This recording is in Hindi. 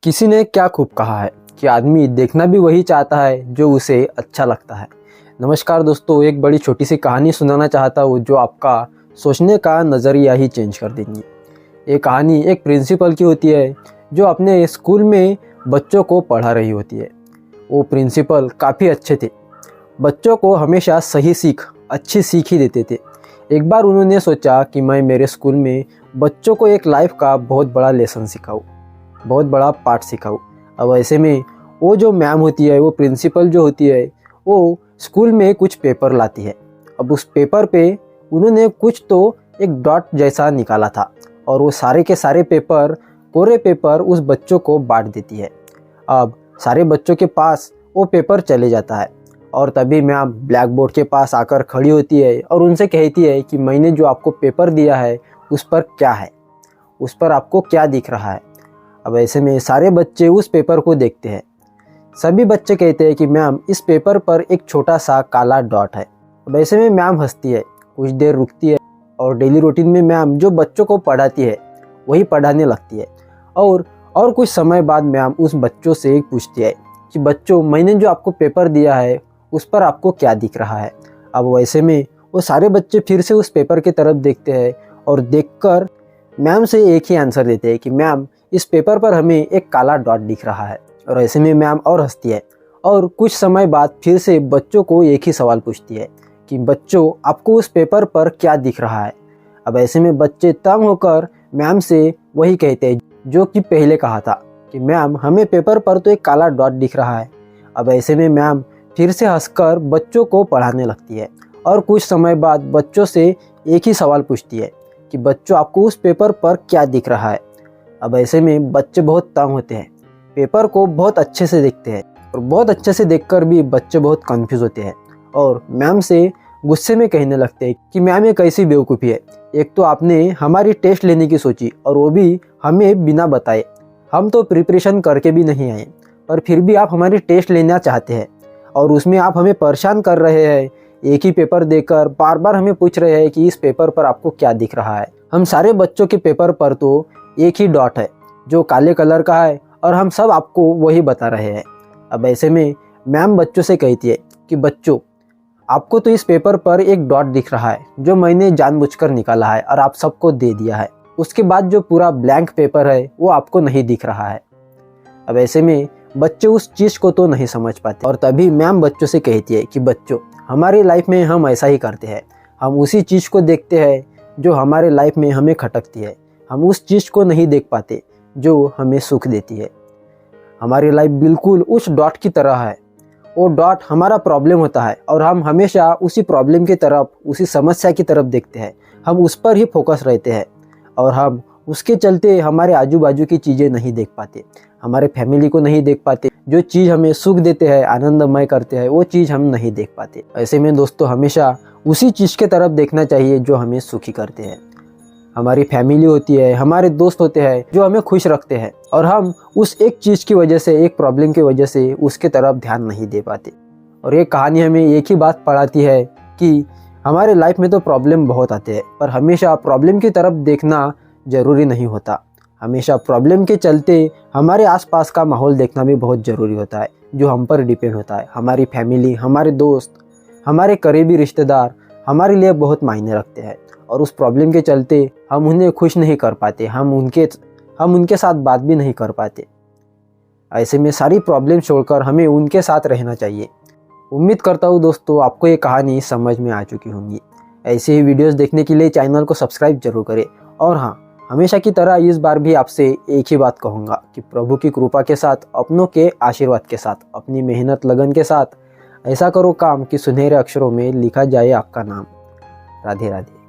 किसी ने क्या खूब कहा है कि आदमी देखना भी वही चाहता है जो उसे अच्छा लगता है। नमस्कार दोस्तों, एक बड़ी छोटी सी कहानी सुनाना चाहता हूँ जो आपका सोचने का नज़रिया ही चेंज कर देंगी। ये कहानी एक प्रिंसिपल की होती है जो अपने स्कूल में बच्चों को पढ़ा रही होती है। वो प्रिंसिपल काफ़ी अच्छे थे, बच्चों को हमेशा सही सीख, अच्छी सीख ही देते थे। एक बार उन्होंने सोचा कि मैं मेरे स्कूल में बच्चों को एक लाइफ का बहुत बड़ा लेसन सिखाऊं, बहुत बड़ा पाठ सिखाऊं। अब ऐसे में वो जो मैम होती है, वो प्रिंसिपल जो होती है, वो स्कूल में कुछ पेपर लाती है। अब उस पेपर पे उन्होंने कुछ तो एक डॉट जैसा निकाला था और वो सारे के सारे पेपर, कोरे पेपर उस बच्चों को बांट देती है। अब सारे बच्चों के पास वो पेपर चले जाता है और तभी मैम ब्लैक बोर्ड के पास आकर खड़ी होती है और उनसे कहती है कि मैंने जो आपको पेपर दिया है उस पर क्या है, उस पर आपको क्या दिख रहा है। अब ऐसे में सारे बच्चे उस पेपर को देखते हैं। सभी बच्चे कहते हैं कि मैम इस पेपर पर एक छोटा सा काला डॉट है। अब ऐसे में मैम हंसती है, कुछ देर रुकती है और डेली रूटीन में मैम जो बच्चों को पढ़ाती है वही पढ़ाने लगती है। और कुछ समय बाद मैम उस बच्चों से पूछती है कि बच्चों, मैंने जो आपको पेपर दिया है उस पर आपको क्या दिख रहा है। अब वैसे में वो सारे बच्चे फिर से उस पेपर की तरफ देखते हैं और देखकर मैम से एक ही आंसर देते हैं कि मैम इस पेपर पर हमें एक काला डॉट दिख रहा है। और ऐसे में मैम और हंसती है और कुछ समय बाद फिर से बच्चों को एक ही सवाल पूछती है कि बच्चों, आपको उस पेपर पर क्या दिख रहा है। अब ऐसे में बच्चे तंग होकर मैम से वही कहते हैं जो कि पहले कहा था कि मैम हमें पेपर पर तो एक काला डॉट दिख रहा है। अब ऐसे में मैम फिर से हंसकर बच्चों को पढ़ाने लगती है और कुछ समय बाद बच्चों से एक ही सवाल पूछती है कि बच्चों, आपको उस पेपर पर क्या दिख रहा है। अब ऐसे में बच्चे बहुत तंग होते हैं, पेपर को बहुत अच्छे से देखते हैं और बहुत अच्छे से देखकर भी बच्चे बहुत कंफ्यूज होते हैं और मैम से गुस्से में कहने लगते हैं कि मैम ये कैसी बेवकूफ़ी है। एक तो आपने हमारी टेस्ट लेने की सोची और वो भी हमें बिना बताए। हम तो प्रिपरेशन करके भी नहीं आए, पर फिर भी आप हमारी टेस्ट लेना चाहते हैं और उसमें आप हमें परेशान कर रहे हैं। एक ही पेपर देकर बार बार हमें पूछ रहे हैं कि इस पेपर पर आपको क्या दिख रहा है। हम सारे बच्चों के पेपर पर तो एक ही डॉट है जो काले कलर का है और हम सब आपको वही बता रहे हैं। अब ऐसे में मैम बच्चों से कहती है कि बच्चों, आपको तो इस पेपर पर एक डॉट दिख रहा है जो मैंने जानबूझकर निकाला है और आप सबको दे दिया है। उसके बाद जो पूरा ब्लैंक पेपर है वो आपको नहीं दिख रहा है। अब ऐसे में बच्चे उस चीज़ को तो नहीं समझ पाते और तभी मैम बच्चों से कहती है कि बच्चों, हमारी लाइफ में हम ऐसा ही करते हैं। हम उसी चीज़ को देखते हैं जो हमारे लाइफ में हमें खटकती है। हम उस चीज़ को नहीं देख पाते जो हमें सुख देती है। हमारी लाइफ बिल्कुल उस डॉट की तरह है। वो डॉट हमारा प्रॉब्लम होता है और हम हमेशा उसी प्रॉब्लम की तरफ, उसी समस्या की तरफ देखते हैं। हम उस पर ही फोकस रहते हैं और हम उसके चलते हमारे आजू बाजू की चीज़ें नहीं देख पाते, हमारे फैमिली को नहीं देख पाते। जो चीज़ हमें सुख देते हैं, आनंदमय करते हैं, वो चीज़ हम नहीं देख पाते। ऐसे में दोस्तों, हमेशा उसी चीज़ के तरफ देखना चाहिए जो हमें सुखी करते हैं। हमारी फैमिली होती है, हमारे दोस्त होते हैं जो हमें खुश रखते हैं और हम उस एक चीज़ की वजह से, एक प्रॉब्लम की वजह से उसके तरफ ध्यान नहीं दे पाते। और ये कहानी हमें एक ही बात पढ़ाती है कि हमारे लाइफ में तो प्रॉब्लम बहुत आते हैं, पर हमेशा प्रॉब्लम की तरफ देखना ज़रूरी नहीं होता। हमेशा प्रॉब्लम के चलते हमारे आसपास का माहौल देखना भी बहुत ज़रूरी होता है, जो हम पर डिपेंड होता है। हमारी फैमिली, हमारे दोस्त, हमारे करीबी रिश्तेदार हमारे लिए बहुत मायने रखते हैं और उस प्रॉब्लम के चलते हम उन्हें खुश नहीं कर पाते, हम उनके साथ बात भी नहीं कर पाते। ऐसे में सारी प्रॉब्लम छोड़कर हमें उनके साथ रहना चाहिए। उम्मीद करता हूँ दोस्तों, आपको ये कहानी समझ में आ चुकी होंगी। ऐसे ही वीडियोस देखने के लिए चैनल को सब्सक्राइब जरूर करें। और हाँ, हमेशा की तरह इस बार भी आपसे एक ही बात कहूँगा कि प्रभु की कृपा के साथ, अपनों के आशीर्वाद के साथ, अपनी मेहनत लगन के साथ ऐसा करो काम कि सुनहरे अक्षरों में लिखा जाए आपका नाम। राधे राधे।